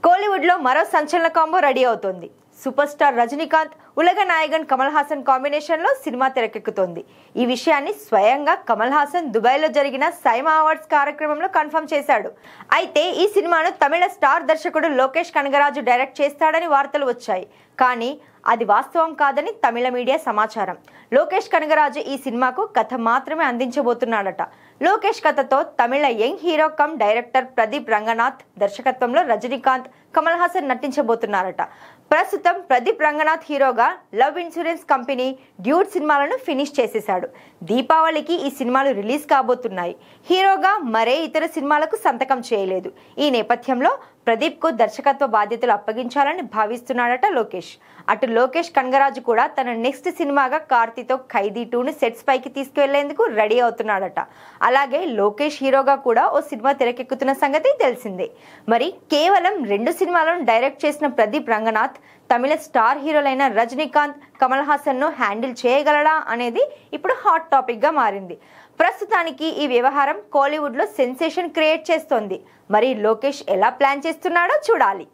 కోలీవుడ్ లో మరో సంచలన కాంబో రెడీ అవుతోంది. Super star Rajinikanth, ఉలగ Nayagan Kamal Haasan combination లో సినిమా తెరకెక్కుతోంది. ఈ విషయాన్ని స్వయంగా కమల్ హాసన్ దుబాయ్ లో జరిగిన సైమా అవార్డ్స్ కార్యక్రమంలో కన్ఫర్మ్ చేశాడు. అయితే ఈ సినిమాను తమిళ స్టార్ దర్శకుడు లోకేష్ కనగరాజు డైరెక్ట్ చేస్తాడని వార్తలు వచ్చాయి. కానీ అది వాస్తవం కాదని తమిళ మీడియా సమాచారం. లోకేష్ కనగరాజు ఈ సినిమాకు కథ మాత్రమే అందించబోతున్నాడట. లోకేష్ కథతో తమిళ young hero cum director Pradeep Ranganath దర్శకత్వంలో రజనీకాంత్, కమల్ హాసన్ నటించబోతున్నారట. ప్రస్తుతం ప్రదీప్ రంగనాథ్ హీరోగా లవ్ ఇన్సూరెన్స్ కంపెనీ, డ్యూడ్ సినిమాలను ఫినిష్ చేసేశాడు. దీపావళికి ఈ సినిమాలు రిలీజ్ కాబోతున్నాయి. హీరోగా మరే ఇతర సినిమాలకు సంతకం చేయలేదు. ఈ నేపథ్యంలో ప్రదీప్ కు దర్శకత్వ బాధ్యతలు అప్పగించాలని భావిస్తున్నాడట లోకేష్. అటు లోకేష్ కనగరాజు కూడా తన నెక్స్ట్ సినిమాగా కార్తీతో ఖైదీ 2ను సెట్స్ పైకి తీసుకువెళ్లేందుకు రెడీ అవుతున్నాడట. అలాగే లోకేష్ హీరోగా కూడా ఓ సినిమా తెరకెక్కుతున్న సంగతి తెలిసిందే. మరి కేవలం 2 సినిమాలను డైరెక్ట్ చేసిన ప్రదీప్ రంగనాథ్ తమిళ స్టార్ హీరోలైన రజనీకాంత్, కమల్ హాసన్ ను హ్యాండిల్ చేయగలడా అనేది ఇప్పుడు హాట్ టాపిక్ గా మారింది. ప్రస్తుతానికి ఈ వ్యవహారం కోలీవుడ్ లో సెన్సేషన్ క్రియేట్ చేస్తోంది. మరి లోకేష్ ఎలా ప్లాన్ చేస్తున్నాడో చూడాలి.